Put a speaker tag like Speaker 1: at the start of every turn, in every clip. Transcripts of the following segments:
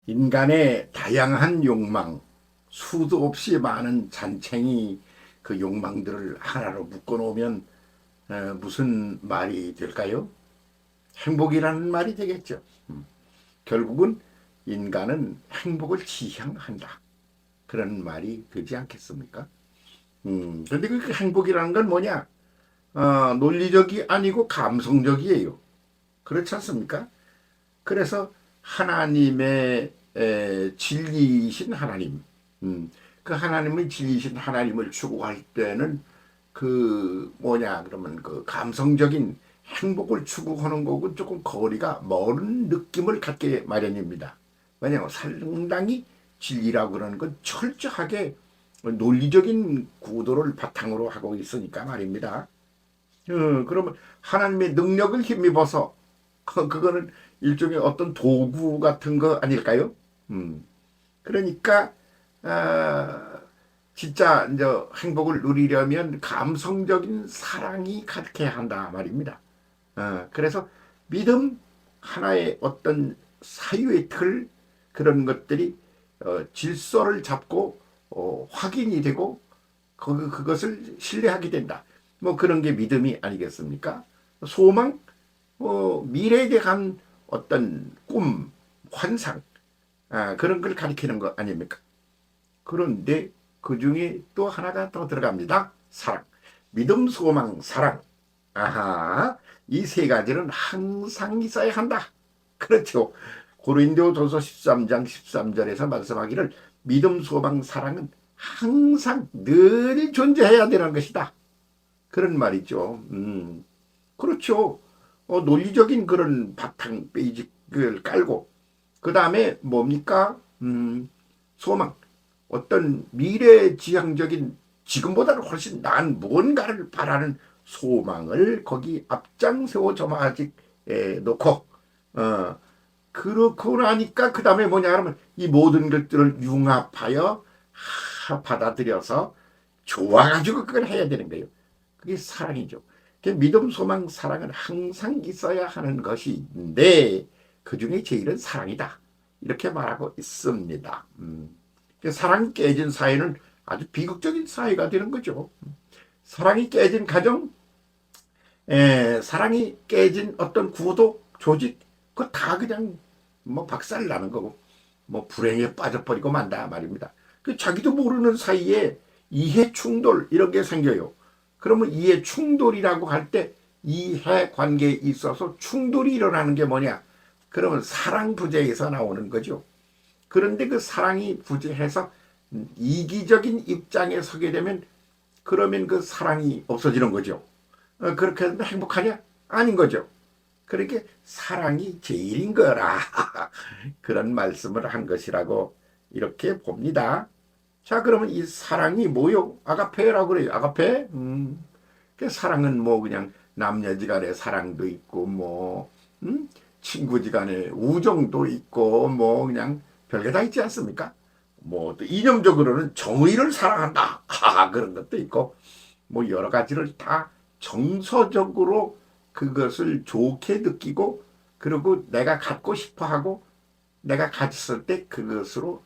Speaker 1: 인간의 다양한 욕망, 수도 없이 많은 잔챙이 그 욕망들을 하나로 묶어놓으면 무슨 말이 될까요? 행복이라는 말이 되겠죠. 결국은 인간은 행복을 지향한다. 그런 말이 되지 않겠습니까? 근데 그 행복이라는 건 뭐냐? 논리적이 아니고 감성적이에요. 그렇지 않습니까? 그래서 하나님의 진리이신 하나님, 그 하나님의 진리이신 하나님을 추구할 때는 그 뭐냐 그러면 그 감성적인 행복을 추구하는 거고 조금 거리가 먼 느낌을 갖게 마련입니다. 왜냐하면 상당히 진리라고 그러는 건 철저하게 논리적인 구도를 바탕으로 하고 있으니까 말입니다. 그러면 하나님의 능력을 힘입어서 그거는 일종의 어떤 도구 같은 거 아닐까요? 그러니까 아, 진짜 이제 행복을 누리려면 감성적인 사랑이 가득해야 한다 말입니다. 그래서 믿음 하나의 어떤 사유의 틀 그런 것들이 질서를 잡고 확인이 되고 그것을 신뢰하게 된다. 뭐 그런 게 믿음이 아니겠습니까? 소망, 미래에 대한 어떤 꿈, 환상, 그런 걸 가리키는 거 아닙니까? 그런데 그 중에 또 하나가 더 들어갑니다. 사랑. 믿음, 소망, 사랑. 아하, 이 세 가지는 항상 있어야 한다. 그렇죠. 고린도전서 13장 13절에서 말씀하기를 믿음, 소망, 사랑은 항상 늘 존재해야 되는 것이다. 그런 말이죠. 그렇죠. 논리적인 그런 바탕 베이직을 깔고 그 다음에 뭡니까? 소망. 어떤 미래지향적인 지금보다는 훨씬 나은 무언가를 바라는 소망을 거기 앞장세워 점아직 놓고 그렇고 나니까 그 다음에 뭐냐 하면 이 모든 것들을 융합하여 받아들여서 좋아가지고 그걸 해야 되는 거예요. 그게 사랑이죠. 믿음, 소망, 사랑은 항상 있어야 하는 것인데 그 중에 제일은 사랑이다. 이렇게 말하고 있습니다. 사랑이 깨진 사회는 아주 비극적인 사회가 되는 거죠. 사랑이 깨진 가정, 사랑이 깨진 어떤 구도, 조직, 그거 다 그냥 뭐 박살 나는 거고, 뭐 불행에 빠져버리고 만다 말입니다. 그 자기도 모르는 사이에 이해 충돌 이런 게 생겨요. 그러면 이해 충돌이라고 할 때 이해 관계에 있어서 충돌이 일어나는 게 뭐냐? 그러면 사랑 부재에서 나오는 거죠. 그런데 그 사랑이 부재해서 이기적인 입장에 서게 되면 그러면 그 사랑이 없어지는 거죠. 그렇게 하면 행복하냐? 아닌 거죠. 그렇게 사랑이 제일인 거라. 그런 말씀을 한 것이라고 이렇게 봅니다. 자, 그러면 이 사랑이 뭐요? 아가페라고 그래요. 아가페? 그 사랑은 뭐 그냥 남녀지간의 사랑도 있고 뭐 친구지간의 우정도 있고 뭐 그냥 별게 다 있지 않습니까? 뭐 또 이념적으로는 정의를 사랑한다. 그런 것도 있고 뭐 여러 가지를 다 정서적으로 그것을 좋게 느끼고 그리고 내가 갖고 싶어 하고 내가 가졌을 때 그것으로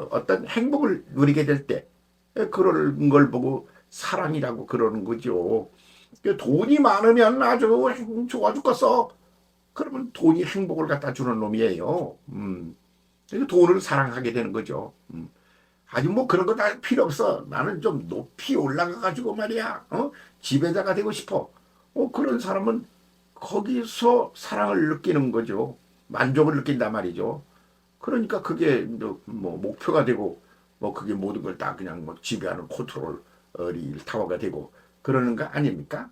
Speaker 1: 어떤 행복을 누리게 될 때 그런 걸 보고 사랑이라고 그러는 거죠. 돈이 많으면 아주 좋아 죽겠어. 그러면 돈이 행복을 갖다 주는 놈이에요. 돈을 사랑하게 되는 거죠. 아니 뭐 그런 거 다 필요 없어. 나는 좀 높이 올라가 가지고 말이야. 지배자가 되고 싶어. 그런 사람은 거기서 사랑을 느끼는 거죠. 만족을 느낀단 말이죠. 그러니까 그게 뭐 목표가 되고 뭐 그게 모든 걸 다 그냥 뭐 지배하는 컨트롤이 타워가 되고 그러는 거 아닙니까?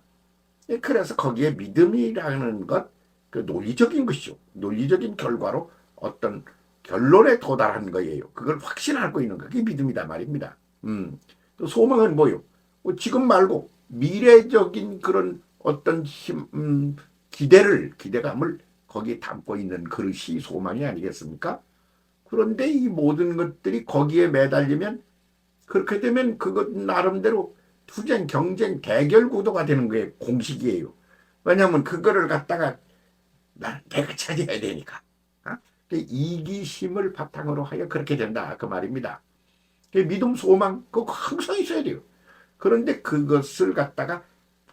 Speaker 1: 그래서 거기에 믿음이라는 것, 그 논리적인 것이죠. 논리적인 결과로 어떤 결론에 도달한 거예요. 그걸 확신하고 있는 거. 그게 믿음이다 말입니다. 또 소망은 뭐요? 뭐 지금 말고 미래적인 그런 어떤 기대감을 거기에 담고 있는 그릇이 소망이 아니겠습니까? 그런데 이 모든 것들이 거기에 매달리면 그렇게 되면 그것 나름대로 투쟁, 경쟁, 대결 구도가 되는 거예요. 공식이에요. 왜냐하면 그거를 갖다가 내가 차지해야 되니까. 이기심을 바탕으로 하여 그렇게 된다 그 말입니다. 믿음, 소망 그거 항상 있어야 돼요. 그런데 그것을 갖다가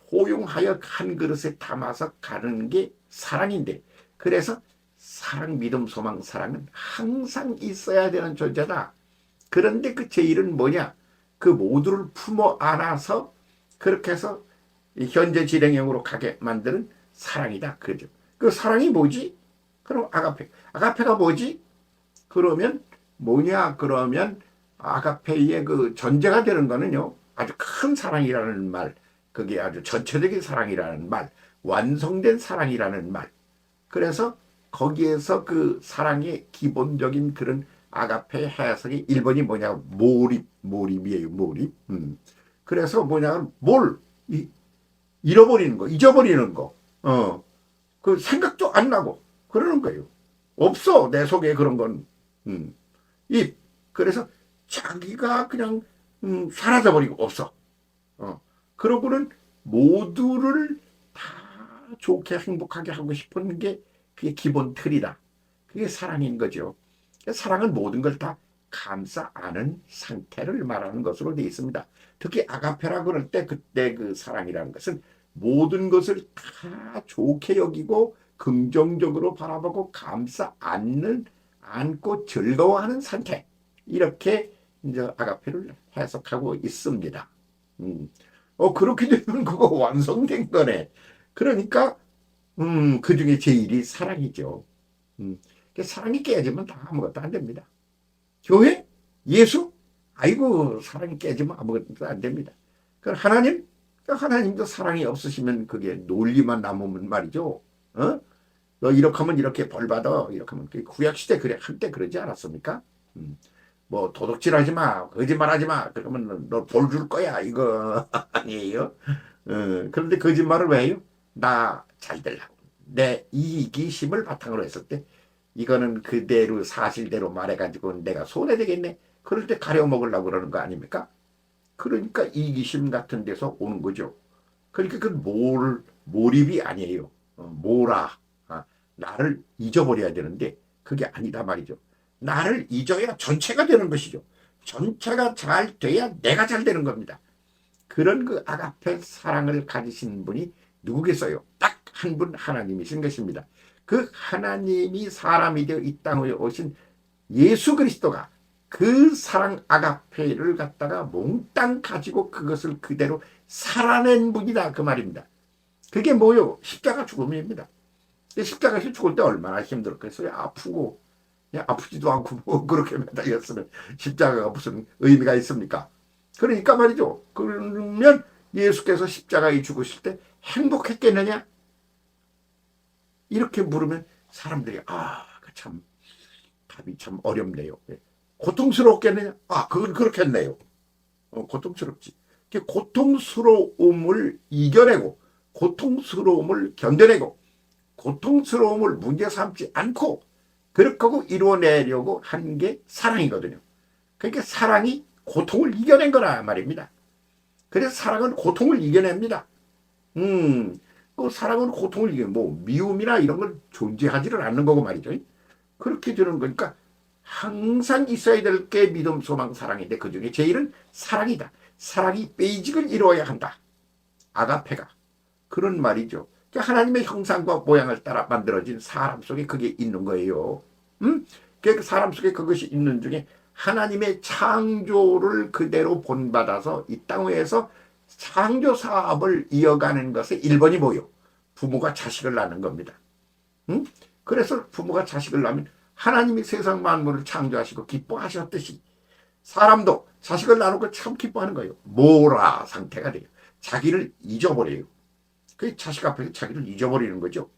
Speaker 1: 포용하여 한 그릇에 담아서 가는 게 사랑인데, 그래서 사랑, 믿음, 소망, 사랑은 항상 있어야 되는 존재다. 그런데 그 제일은 뭐냐? 그 모두를 품어 안아서 그렇게 해서 현재 진행형으로 가게 만드는 사랑이다. 그죠? 그 사랑이 뭐지? 그럼 아가페. 아가페가 뭐지? 그러면 뭐냐? 그러면 아가페의 그 전제가 되는 거는요, 아주 큰 사랑이라는 말, 그게 아주 전체적인 사랑이라는 말, 완성된 사랑이라는 말. 그래서 거기에서 그 사랑의 기본적인 그런 아가페 해석이 1번이 뭐냐? 몰입이에요, 몰입. 그래서 뭐냐? 잃어버리는 거, 잊어버리는 거. 그 생각도 안 나고 그러는 거예요. 없어, 내 속에 그런 건. 그래서 자기가 그냥 사라져버리고 없어. 그러고는 모두를 다 좋게 행복하게 하고 싶은 게 그게 기본 틀이다. 그게 사랑인 거죠. 사랑은 모든 걸 다 감싸 안은 상태를 말하는 것으로 되어 있습니다. 특히 아가페라 그럴 때 그때 그 사랑이라는 것은 모든 것을 다 좋게 여기고 긍정적으로 바라보고 감싸 안고 즐거워하는 상태. 이렇게 이제 아가페를 해석하고 있습니다. 그렇게 되면 그거 완성된 거네. 그러니까 그 중에 제일이 사랑이죠. 사랑이 깨지면 다 아무것도 안 됩니다. 교회? 예수? 아이고, 사랑이 깨지면 아무것도 안 됩니다. 그럼 하나님? 하나님도 사랑이 없으시면 그게 논리만 남으면 말이죠. 너 이렇게 하면 이렇게 벌 받아. 이렇게 하면 구약시대 그래 한때 그러지 않았습니까? 뭐 도둑질하지 마, 거짓말하지 마. 그러면 너 벌 줄 거야. 이거 아니에요. 그런데 거짓말을 왜 해요? 나 잘 되려고. 내 이기심을 바탕으로 했을 때 이거는 그대로 사실대로 말해가지고 내가 손해되겠네. 그럴 때 가려먹으려고 그러는 거 아닙니까? 그러니까 이기심 같은 데서 오는 거죠. 그러니까 그 몰입이 아니에요. 나를 잊어버려야 되는데 그게 아니다 말이죠. 나를 잊어야 전체가 되는 것이죠. 전체가 잘 돼야 내가 잘 되는 겁니다. 그런 그 아가페 사랑을 가지신 분이 누구겠어요? 딱 한 분 하나님이신 것입니다. 그 하나님이 사람이 되어 이 땅에 오신 예수 그리스도가 그 사랑 아가페를 갖다가 몽땅 가지고 그것을 그대로 살아낸 분이다 그 말입니다. 그게 뭐요? 십자가 죽음입니다. 십자가에서 죽을 때 얼마나 힘들었겠어요. 아프고 아프지도 않고 뭐 그렇게 매달렸으면 십자가가 무슨 의미가 있습니까? 그러니까 말이죠. 그러면 예수께서 십자가에 죽으실 때 행복했겠느냐? 이렇게 물으면 사람들이 참 답이 참 어렵네요. 고통스러웠겠느냐? 그건 그렇겠네요. 고통스럽지. 고통스러움을 이겨내고 고통스러움을 견뎌내고 고통스러움을 문제 삼지 않고 그렇게 하고 이루어내려고 한 게 사랑이거든요. 그러니까 사랑이 고통을 이겨낸 거라 말입니다. 그래서 사랑은 고통을 이겨냅니다. 그 사랑은 고통을 이겨 미움이나 이런 건 존재하지를 않는 거고 말이죠. 그렇게 되는 거니까 항상 있어야 될 게 믿음, 소망, 사랑인데 그 중에 제일은 사랑이다. 사랑이 베이직을 이루어야 한다. 아가페가 그런 말이죠. 하나님의 형상과 모양을 따라 만들어진 사람 속에 그게 있는 거예요. 그 사람 속에 그것이 있는 중에 하나님의 창조를 그대로 본받아서 이 땅에서 창조 사업을 이어가는 것의 1번이 뭐요? 부모가 자식을 낳는 겁니다. 그래서 부모가 자식을 낳으면 하나님이 세상 만물을 창조하시고 기뻐하셨듯이 사람도 자식을 낳고 참 기뻐하는 거예요. 모라 상태가 돼요. 자기를 잊어버려요. 그 자식 앞에서 자기를 잊어버리는 거죠.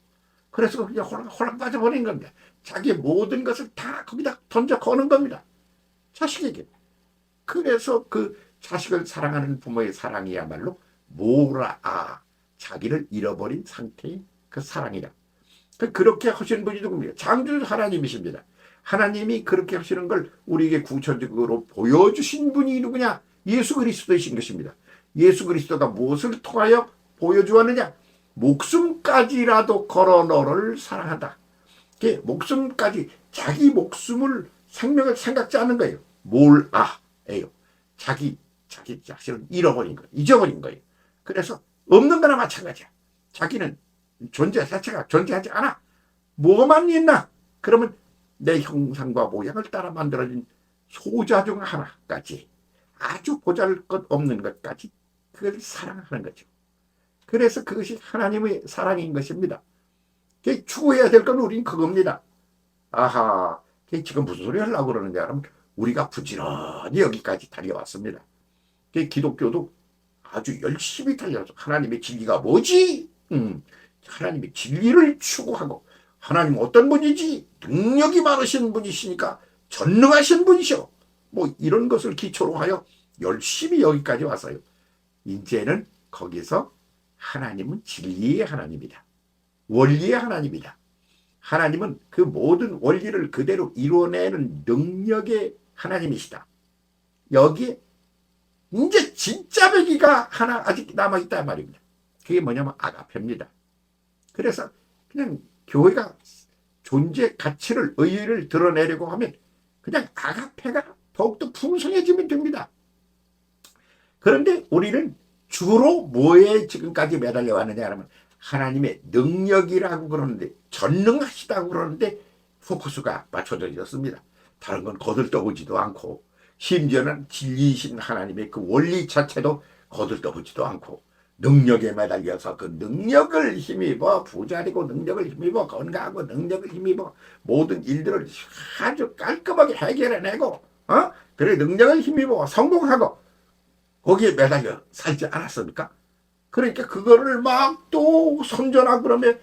Speaker 1: 그래서 그냥 홀랑 빠져버리는 겁니다. 자기의 모든 것을 다 거기다 던져 거는 겁니다. 자식에게. 그래서 그 자식을 사랑하는 부모의 사랑이야말로 자기를 잃어버린 상태의 그 사랑이다. 그렇게 하시는 분이 누굽니까? 창조주 하나님이십니다. 하나님이 그렇게 하시는 걸 우리에게 구체적으로 보여주신 분이 누구냐? 예수 그리스도이신 것입니다. 예수 그리스도가 무엇을 통하여 보여주었느냐? 목숨까지라도 걸어 너를 사랑한다. 목숨까지 자기 목숨을 생명을 생각지 않는 거예요. 몰아예요. 자기 자신을 잃어버린 거예요. 잊어버린 거예요. 그래서 없는 거나 마찬가지야. 자기는 존재 자체가 존재하지 않아. 뭐만 있나? 그러면 내 형상과 모양을 따라 만들어진 소자 중 하나까지 아주 보잘것없는 것까지 그걸 사랑하는 거죠. 그래서 그것이 하나님의 사랑인 것입니다. 추구해야 될 건 우린 그겁니다. 아하, 지금 무슨 소리 하려고 그러는지 알면 우리가 부지런히 여기까지 달려왔습니다. 기독교도 아주 열심히 달려서 하나님의 진리가 뭐지? 하나님의 진리를 추구하고 하나님 어떤 분이지? 능력이 많으신 분이시니까 전능하신 분이셔. 뭐 이런 것을 기초로 하여 열심히 여기까지 왔어요. 이제는 거기서 하나님은 진리의 하나님이다. 원리의 하나님이다. 하나님은 그 모든 원리를 그대로 이루어내는 능력의 하나님이시다. 여기에 이제 진짜 배기가 하나 아직 남아있다 말입니다. 그게 뭐냐면 아가페입니다. 그래서 그냥 교회가 존재 가치를 의의를 드러내려고 하면 그냥 아가페가 더욱더 풍성해지면 됩니다. 그런데 우리는 주로 뭐에 지금까지 매달려 왔느냐 하면 하나님의 능력이라고 그러는데 전능하시다고 그러는데 포커스가 맞춰져 있었습니다. 다른 건 거들떠보지도 않고 심지어는 진리이신 하나님의 그 원리 자체도 거들떠보지도 않고 능력에 매달려서 그 능력을 힘입어 부자리고 능력을 힘입어 건강하고 능력을 힘입어 모든 일들을 아주 깔끔하게 해결해내고 그래 능력을 힘입어 성공하고 거기에 매달려 살지 않았습니까? 그러니까 그거를 막 또 선전하고 그러면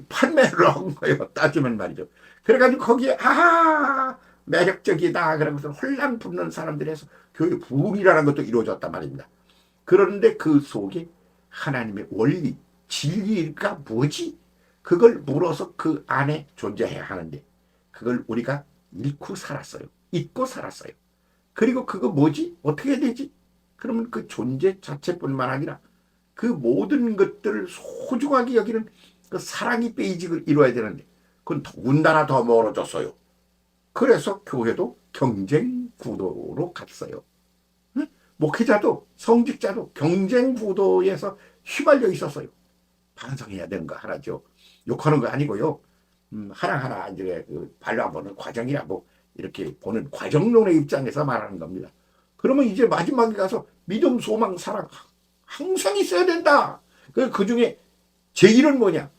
Speaker 1: 판매를 한 거예요. 따지면 말이죠. 그래가지고 거기에 매력적이다 그러면서 혼란 붙는 사람들에서 교회 부흥이라는 것도 이루어졌단 말입니다. 그런데 그 속에 하나님의 원리, 진리가 뭐지? 그걸 물어서 그 안에 존재해야 하는데 그걸 우리가 잃고 살았어요. 잊고 살았어요. 그리고 그거 뭐지? 어떻게 해야 되지? 그러면 그 존재 자체뿐만 아니라 그 모든 것들을 소중하게 여기는 그 사랑이 베이직을 이루어야 되는데 그건 더군다나 더 멀어졌어요. 그래서 교회도 경쟁 구도로 갔어요. 목회자도 성직자도 경쟁 구도에서 휘말려 있었어요. 반성해야 되는 거 하나죠. 욕하는 거 아니고요. 하나하나 이제 발라보는 과정이라고 이렇게 보는 과정론의 입장에서 말하는 겁니다. 그러면 이제 마지막에 가서 믿음, 소망, 사랑 항상 있어야 된다. 그 중에 제일은 뭐냐?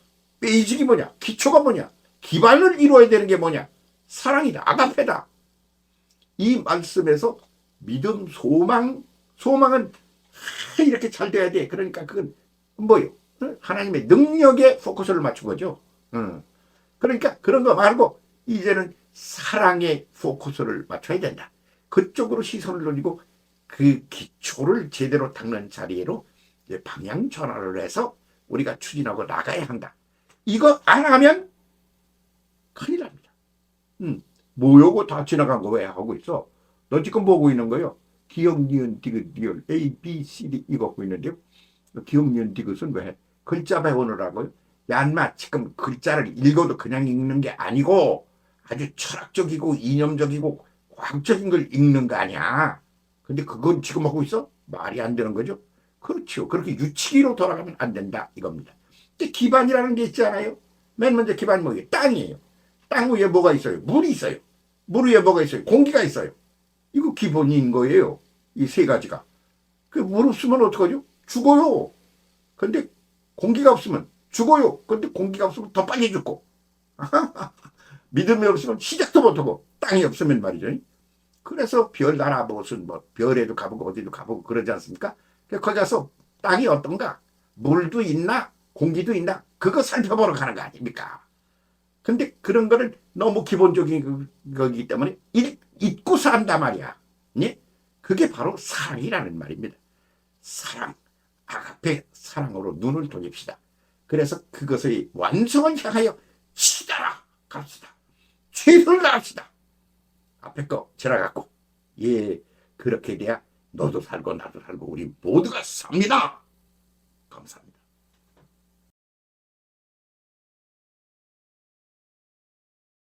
Speaker 1: 베이직이 뭐냐? 기초가 뭐냐? 기반을 이루어야 되는 게 뭐냐? 사랑이다. 아가페다. 이 말씀에서 믿음, 소망은 이렇게 잘 돼야 돼. 그러니까 그건 뭐요? 하나님의 능력에 포커스를 맞춘 거죠. 그러니까 그런 거 말고 이제는 사랑에 포커스를 맞춰야 된다. 그쪽으로 시선을 돌리고 그 기초를 제대로 닦는 자리로 방향 전환을 해서 우리가 추진하고 나가야 한다. 이거 안 하면 큰일 납니다. 뭐요거 다 지나간 거 왜 하고 있어? 너 지금 보고 있는 거요. 기억, 니은, 디귿, 리을 A, B, C, D 이거 보고 있는데요. 기억, 니은, 디귿은 왜? 글자 배우느라고요. 야, 인마 지금 글자를 읽어도 그냥 읽는 게 아니고 아주 철학적이고 이념적이고 과학적인 걸 읽는 거 아니야. 근데 그건 지금 하고 있어? 말이 안 되는 거죠. 그렇죠. 그렇게 유치기로 돌아가면 안 된다 이겁니다. 근데 기반이라는 게 있잖아요. 맨 먼저 기반이 뭐예요? 땅이에요. 땅 위에 뭐가 있어요? 물이 있어요. 물 위에 뭐가 있어요? 공기가 있어요. 이거 기본인 거예요. 이 세 가지가. 그 물 없으면 어떡하죠? 죽어요. 근데 공기가 없으면 죽어요. 근데 공기가 없으면 더 빨리 죽고. 믿음이 없으면 시작도 못하고 땅이 없으면 말이죠. 그래서 별 나라 무슨 뭐 별에도 가보고 어디도 가보고 그러지 않습니까? 거기 가서 땅이 어떤가? 물도 있나? 공기도 있나? 그거 살펴보러 가는 거 아닙니까? 근데 그런 거는 너무 기본적인 거기 때문에 잊고 산단 말이야. 예? 그게 바로 사랑이라는 말입니다. 사랑, 아가페 사랑으로 눈을 돌립시다. 그래서 그것의 완성을 향하여 치달아 갑시다. 최선을 다합시다. 앞에 거 지나갔고 그렇게 돼야 너도 살고 나도 살고 우리 모두가 삽니다. 감사합니다.